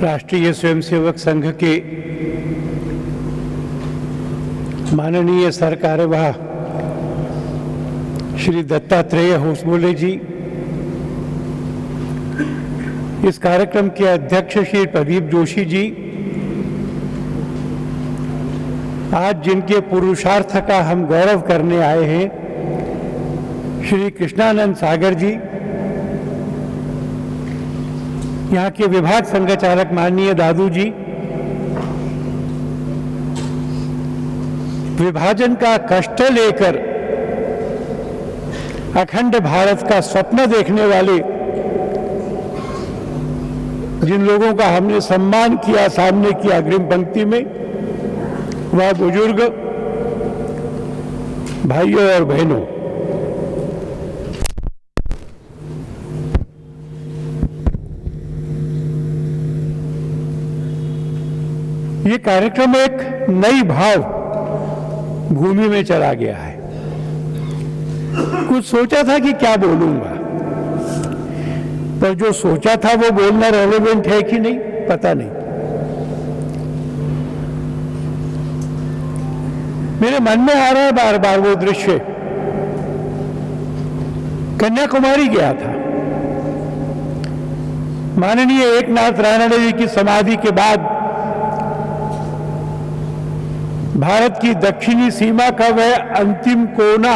राष्ट्रीय स्वयंसेवक संघ के माननीय सरकार्यवाह श्री दत्तात्रेय होसबोले जी, इस कार्यक्रम के अध्यक्ष श्री प्रदीप जोशी जी, आज जिनके पुरुषार्थ का हम गौरव करने आए हैं श्री कृष्णानंद सागर जी, यहाँ के विभाग संघचालक माननीय दादू जी, विभाजन का कष्ट लेकर अखंड भारत का स्वप्न देखने वाले जिन लोगों का हमने सम्मान किया सामने की अग्रिम पंक्ति में, वह बुजुर्ग भाइयों और बहनों, ये कार्यक्रम एक नई भाव भूमि में चला गया है। कुछ सोचा था कि क्या बोलूंगा, पर जो सोचा था वो बोलना रेलेवेंट है कि नहीं पता नहीं। मेरे मन में आ रहा है बार बार वो दृश्य, कन्याकुमारी गया था, माननीय एकनाथ रानडे जी की समाधि के बाद भारत की दक्षिणी सीमा का वह अंतिम कोना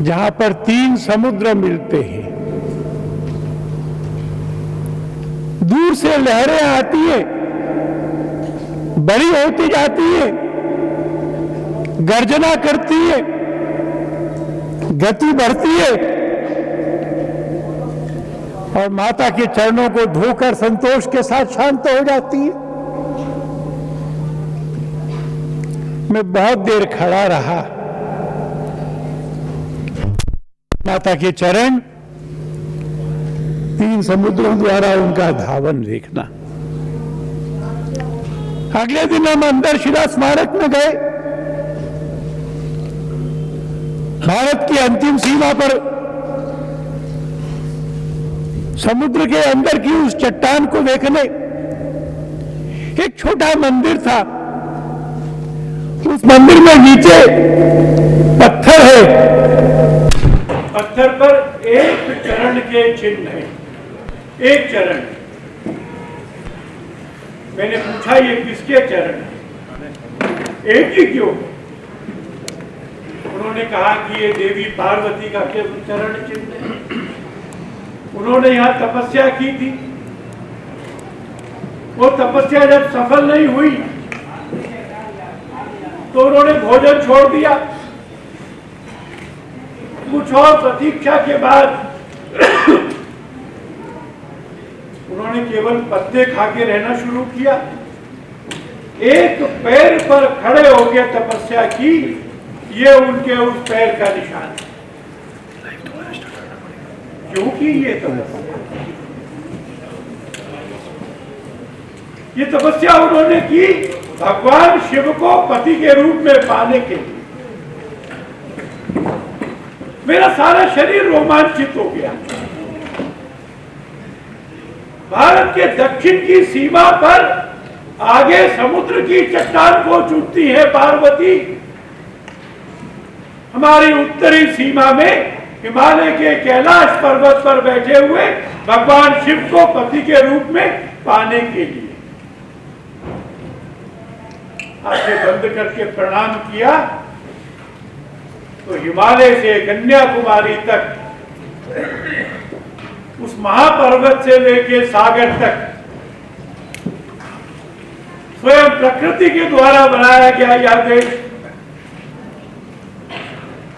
जहां पर 3 समुद्र मिलते हैं, दूर से लहरें आती हैं, बड़ी होती जाती है, गर्जना करती है, गति बढ़ती है और माता के चरणों को धोकर संतोष के साथ शांत हो जाती है। मैं बहुत देर खड़ा रहा, माता के चरण, 3 समुद्रों द्वारा उनका धावन देखना। अगले दिन हम अंदर शिला स्मारक में गए। भारत की अंतिम सीमा पर समुद्र के अंदर की उस चट्टान को देखने एक छोटा मंदिर था। उस मंदिर में नीचे पत्थर है, पत्थर पर एक चरण के चिन्ह है, एक चरण। मैंने पूछा ये किसके चरण है, एक ही क्यों? उन्होंने कहा कि ये देवी पार्वती का केवल चरण चिन्ह है। उन्होंने यहां तपस्या की थी, वो तपस्या जब सफल नहीं हुई तो उन्होंने भोजन छोड़ दिया। कुछ और प्रतीक्षा के बाद उन्होंने केवल पत्ते खा के रहना शुरू किया। एक पैर पर खड़े होकर तपस्या की, ये उनके उस पैर का निशान है। क्योंकि ये तपस्या उन्होंने की भगवान शिव को पति के रूप में पाने के लिए। मेरा सारा शरीर रोमांचित हो गया। भारत के दक्षिण की सीमा पर आगे समुद्र की चट्टान को चूमती है पार्वती, हमारी उत्तरी सीमा में हिमालय के कैलाश पर्वत पर बैठे हुए भगवान शिव को पति के रूप में पाने के लिए। आंखें बंद करके प्रणाम किया तो हिमालय से कन्याकुमारी तक, उस महापर्वत से लेकर सागर तक स्वयं प्रकृति के द्वारा बनाया गया यह देश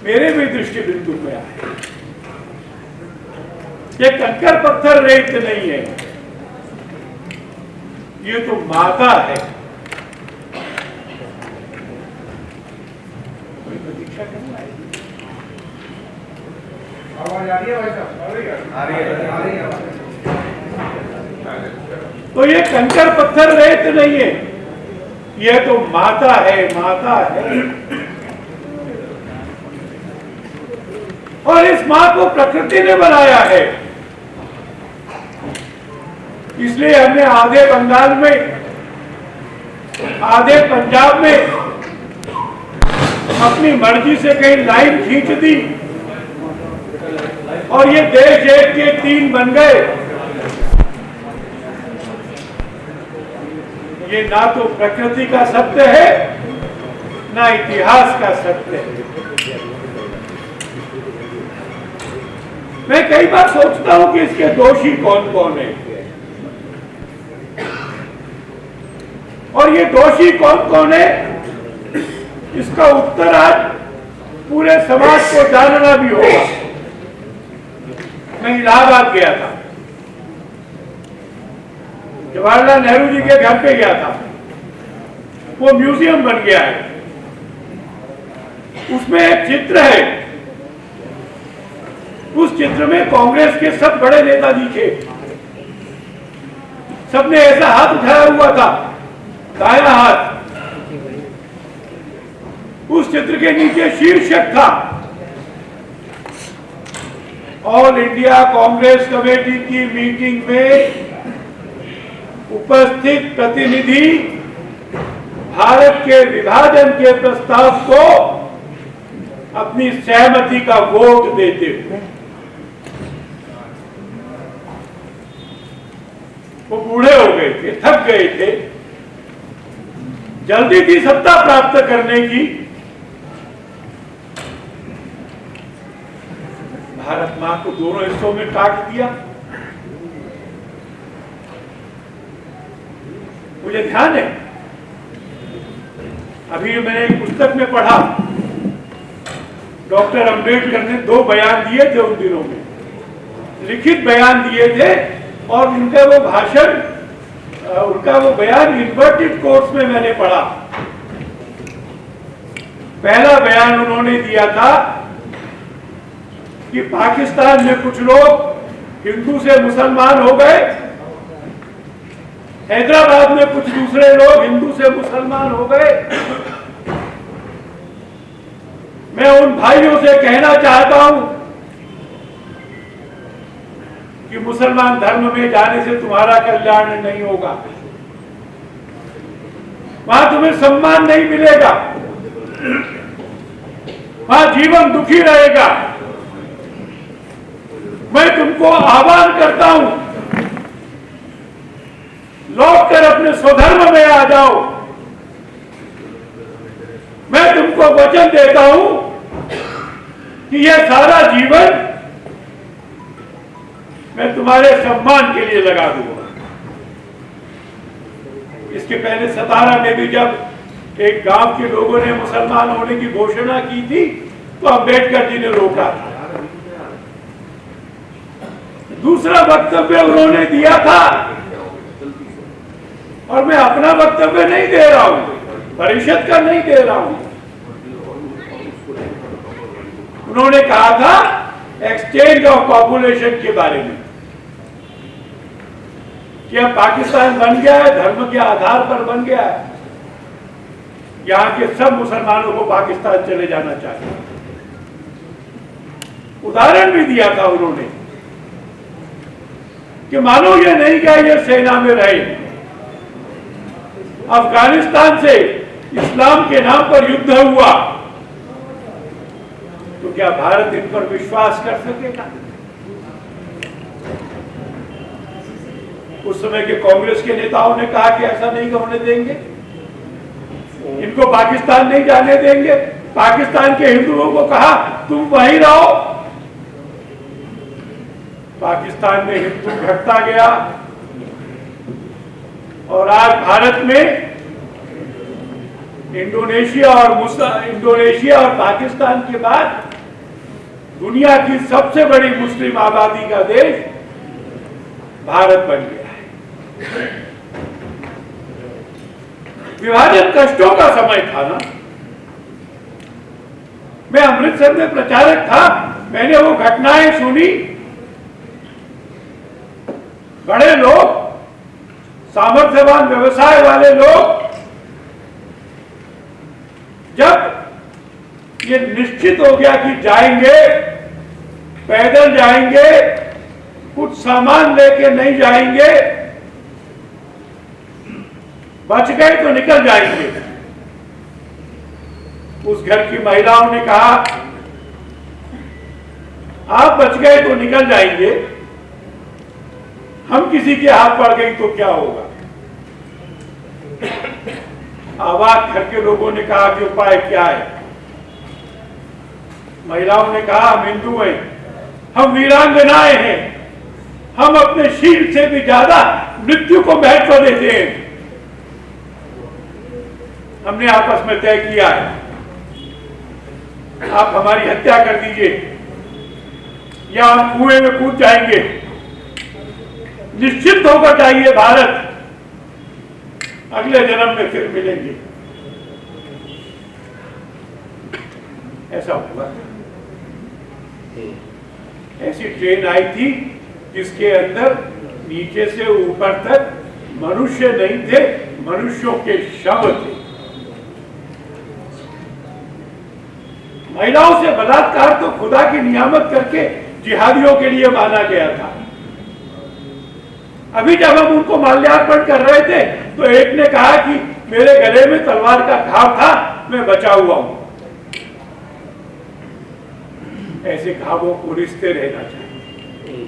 मेरे भी दृष्टि बिंदु में आया। ये कंकर पत्थर रेत नहीं है, ये तो माता है। आवाज आ रही है भाई साहब? आ रही है। तो ये कंकर पत्थर रेत नहीं है, ये तो माता है, माता है। और इस मां को प्रकृति ने बनाया है। इसलिए हमने आधे बंगाल में, आधे पंजाब में अपनी मर्जी से कहीं लाइन खींच दी और ये देश एक के तीन बन गए। ये ना तो प्रकृति का सत्य है, ना इतिहास का सत्य है। मैं कई बार सोचता हूं कि इसके दोषी कौन कौन है और ये दोषी कौन कौन है, इसका उत्तर आज पूरे समाज को जानना भी होगा। मैं इलाहाबाद गया था, जवाहरलाल नेहरू जी के घर पे गया था। वो म्यूजियम बन गया है, उसमें एक चित्र है। उस चित्र में कांग्रेस के सब बड़े नेता दिखे, सबने ऐसा हाथ उठाया हुआ था, दायां हाथ। उस चित्र के नीचे शीर्षक था, ऑल इंडिया कांग्रेस कमेटी की मीटिंग में उपस्थित प्रतिनिधि भारत के विभाजन के प्रस्ताव को अपनी सहमति का वोट देते हुए। वो बूढ़े हो गए थे, थक गए थे, जल्दी थी सत्ता प्राप्त करने की। भारत मां को दोनों हिस्सों में काट दिया। मुझे ध्यान है, अभी मैंने एक पुस्तक में पढ़ा, डॉक्टर अंबेडकर ने 2 बयान दिए थे उन दिनों में, लिखित बयान दिए थे और उनका वो भाषण, उनका वो बयान इन्वर्टेड कोर्स में मैंने पढ़ा। पहला बयान उन्होंने दिया था कि पाकिस्तान में कुछ लोग हिंदू से मुसलमान हो गए, हैदराबाद में कुछ दूसरे लोग हिंदू से मुसलमान हो गए। मैं उन भाइयों से कहना चाहता हूं कि मुसलमान धर्म में जाने से तुम्हारा कल्याण नहीं होगा, वहां तुम्हें सम्मान नहीं मिलेगा, वहां जीवन दुखी रहेगा। मैं तुमको आह्वान करता हूं, लौटकर अपने स्वधर्म में आ जाओ। मैं तुमको वचन देता हूं कि यह सारा जीवन मैं तुम्हारे सम्मान के लिए लगा दूंगा। इसके पहले 17 में भी जब एक गांव के लोगों ने मुसलमान होने की घोषणा की थी तो अंबेडकर जी ने रोका था। दूसरा वक्तव्य उन्होंने दिया था, और मैं अपना वक्तव्य नहीं दे रहा हूं, परिषद का नहीं दे रहा हूं। उन्होंने कहा था एक्सचेंज ऑफ पॉपुलेशन के बारे में कि अब पाकिस्तान बन गया है, धर्म के आधार पर बन गया है, यहां के सब मुसलमानों को पाकिस्तान चले जाना चाहिए। उदाहरण भी दिया था उन्होंने कि मानो ये नहीं क्या ये सेना में रहे, अफगानिस्तान से इस्लाम के नाम पर युद्ध हुआ तो क्या भारत इन पर विश्वास कर सकेगा? उस समय के कांग्रेस के नेताओं ने कहा कि ऐसा नहीं होने देंगे, इनको पाकिस्तान नहीं जाने देंगे। पाकिस्तान के हिंदुओं को कहा तुम वहीं रहो। पाकिस्तान में हिंदू घटता गया और आज भारत में इंडोनेशिया और पाकिस्तान के बाद दुनिया की सबसे बड़ी मुस्लिम आबादी का देश भारत बन गया है। विभाजन कष्टों का समय था ना। मैं अमृतसर में प्रचारक था, मैंने वो घटनाएं सुनी। बड़े लोग, सामर्थ्यवान व्यवसाय वाले लोग, जब ये निश्चित हो गया कि जाएंगे, पैदल जाएंगे, कुछ सामान लेके नहीं जाएंगे, बच गए तो निकल जाएंगे। उस घर की महिलाओं ने कहा, आप बच गए तो निकल जाएंगे, हम किसी के हाथ पड़ गई तो क्या होगा? आवाज घर के लोगों ने कहा कि उपाय क्या है? महिलाओं ने कहा, हम हिंदू हैं, हम वीरांगनाएं हैं, हम अपने शील से भी ज्यादा मृत्यु को महत्व देते हैं। हमने आपस में तय किया है, आप हमारी हत्या कर दीजिए या हम कुएं में कूद जाएंगे, निश्चित होकर जाइए भारत, अगले जन्म में फिर मिलेंगे। ऐसा हुआ। ऐसी ट्रेन आई थी जिसके अंदर नीचे से ऊपर तक मनुष्य नहीं थे, मनुष्यों के शव थे। महिलाओं से बलात्कार तो खुदा की नियामत करके जिहादियों के लिए माना गया था। अभी जब हम उनको माल्यार्पण कर रहे थे तो एक ने कहा कि मेरे गले में तलवार का घाव था, मैं बचा हुआ हूं। ऐसे घावों को रिश्ते रहना चाहिए।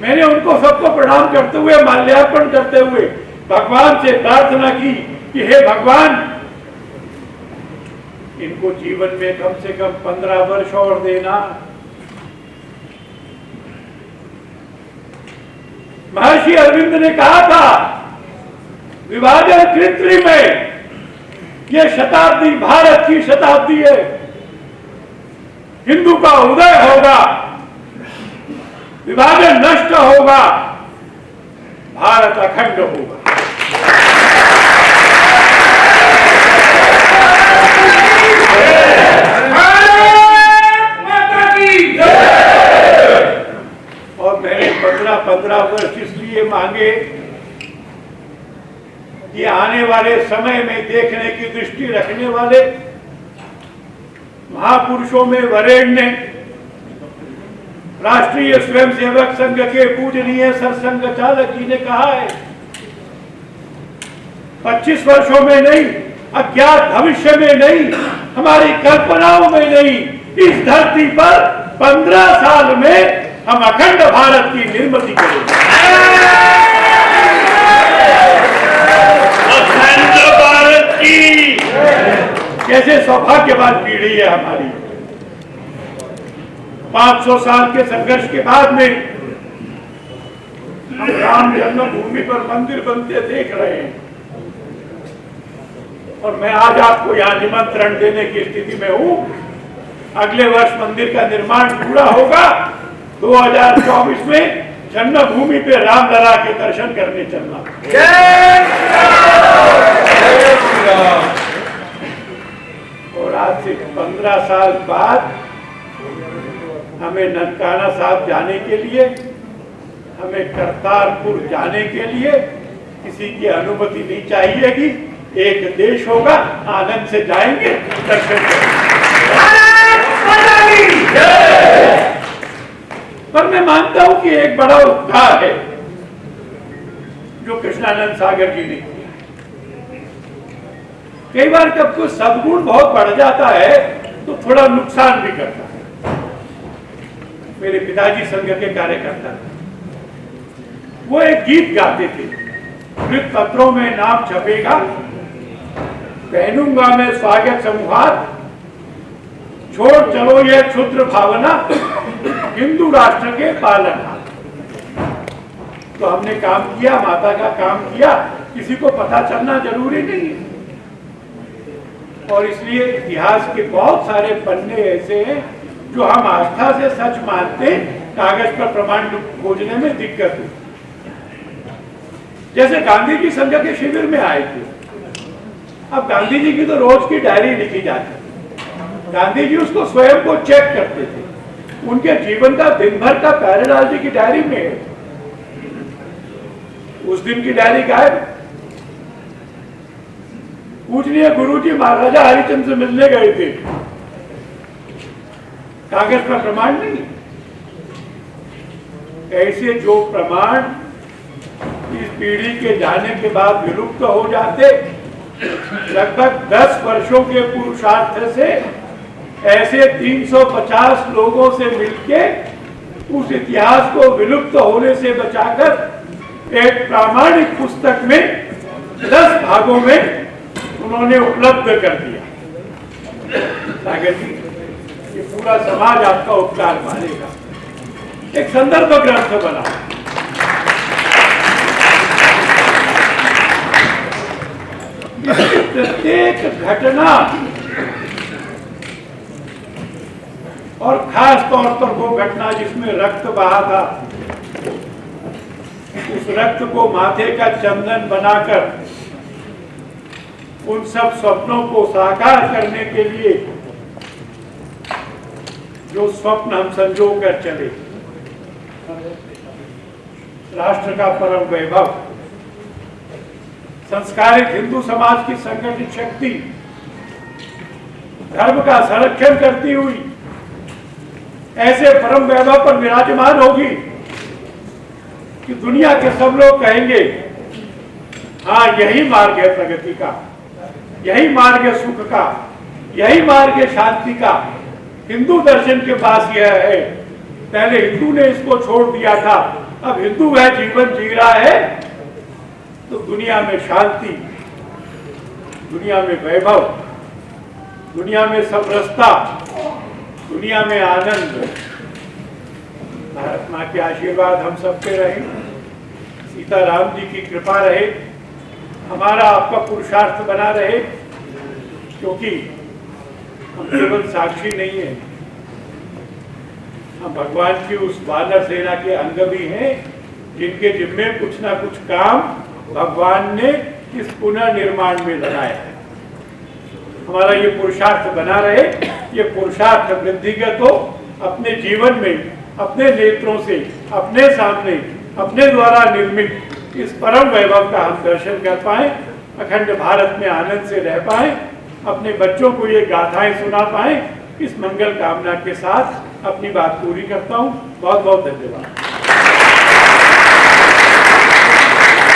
मैंने उनको सबको प्रणाम करते हुए, माल्यार्पण करते हुए भगवान से प्रार्थना की कि हे भगवान, इनको जीवन में कम से कम 15 वर्ष और देना। महर्षि अरविंद ने कहा था, विभाजन कृत्रिम है, ये शताब्दी भारत की शताब्दी है। हिंदू का उदय होगा, विभाजन नष्ट होगा, भारत अखंड होगा। और मैंने 15 वर्ष इसलिए मांगे कि आने वाले समय में देखने की दृष्टि रखने वाले महापुरुषों में वरेण्य राष्ट्रीय स्वयंसेवक संघ के पूजनीय सरसंघ चालक जी ने कहा है, 25 वर्षों में नहीं, अज्ञात भविष्य में नहीं, हमारी कल्पनाओं में नहीं, इस धरती पर 15 साल में हम अखंड भारत की निर्मिति करेंगे। अखंड भारत की कैसे सौभाग्यवान पीढ़ी है हमारी। 500 साल के संघर्ष के बाद में हम राम जन्मभूमि पर मंदिर बनते देख रहे हैं, और मैं आज आपको यहाँ निमंत्रण देने की स्थिति में हूँ। अगले वर्ष मंदिर का निर्माण पूरा होगा, 2024 में जन्मभूमि पे रामलला के दर्शन करने चलना। और आज से 15 साल बाद हमें ननकाना साहब जाने के लिए, हमें करतारपुर जाने के लिए किसी की अनुमति नहीं चाहिएगी। एक देश होगा, आनंद से जाएंगे, दर्शन करेंगे। पर मैं मानता हूं कि एक बड़ा उद्धार है जो कृष्णानंद सागर जी ने किया। कई बार जब कोई सद्गुण बहुत बढ़ जाता है तो थोड़ा नुकसान भी करता है। मेरे पिताजी संघ के कार्यकर्ता थे, वो एक गीत गाते थे, मृत पत्रों में नाम छपेगा, पहनूंगा मैं स्वागत समूहात, छोड़ चलो यह क्षुद्र भावना, हिंदू राष्ट्र के पालनहार। तो हमने काम किया, माता का काम किया, किसी को पता चलना जरूरी नहीं है। और इसलिए इतिहास के बहुत सारे पन्ने ऐसे हैं जो हम आस्था से सच मानते हैं, कागज पर प्रमाण खोजने में दिक्कत है। जैसे गांधी जी संघ के शिविर में आए थे, अब गांधी जी की तो रोज की डायरी लिखी जाती है, गांधी जी उसको स्वयं को चेक करते थे। उनके जीवन का दिन भर का प्यारेलाल जी की डायरी में है। उस दिन की डायरी गायब। पूजनीय गुरु जी महाराजा हरिचंद्र से मिलने गए थे, कागज पर प्रमाण नहीं। ऐसे जो प्रमाण इस पीढ़ी के जाने के बाद विलुप्त हो जाते। लगभग 10 वर्षों के पुरुषार्थ से ऐसे 350 लोगों से मिलके उस इतिहास को विलुप्त होने से बचाकर एक प्रामाणिक पुस्तक में 10 भागों में उन्होंने उपलब्ध कर दिया। सागर जी, ये पूरा समाज आपका उपकार मानेगा। एक संदर्भ ग्रंथ बना, प्रत्येक घटना और खास तौर पर वो घटना जिसमें रक्त बहा था, उस रक्त को माथे का चंदन बनाकर उन सब स्वप्नों को साकार करने के लिए जो स्वप्न हम संजो कर चले, राष्ट्र का परम वैभव, संस्कारित हिंदू समाज की संगठित शक्ति, धर्म का संरक्षण करती हुई ऐसे परम वैभव पर विराजमान होगी कि दुनिया के सब लोग कहेंगे, हाँ यही मार्ग है प्रगति का, यही मार्ग है सुख का, यही मार्ग है शांति का। हिंदू दर्शन के पास यह है। पहले हिंदू ने इसको छोड़ दिया था, अब हिंदू वह जीवन जी रहा है तो दुनिया में शांति, दुनिया में वैभव, दुनिया में समरसता, दुनिया में आनंद। भारत माँ के आशीर्वाद हम सब पे रहे, सीताराम जी की कृपा रहे, हमारा आपका पुरुषार्थ बना रहे, क्योंकि हम केवल साक्षी नहीं है, हम भगवान की उस वानर सेना के अंग भी हैं जिनके जिम्मे कुछ ना कुछ काम भगवान ने इस पुनर्निर्माण में लगाया है। हमारा ये पुरुषार्थ बना रहे, ये पुरुषार्थ वृद्धिगत हो, अपने जीवन में, अपने नेत्रों से, अपने सामने, अपने द्वारा निर्मित इस परम वैभव का हम दर्शन कर पाए, अखंड भारत में आनंद से रह पाए, अपने बच्चों को ये गाथाएं सुना पाए। इस मंगल कामना के साथ अपनी बात पूरी करता हूँ। बहुत बहुत धन्यवाद।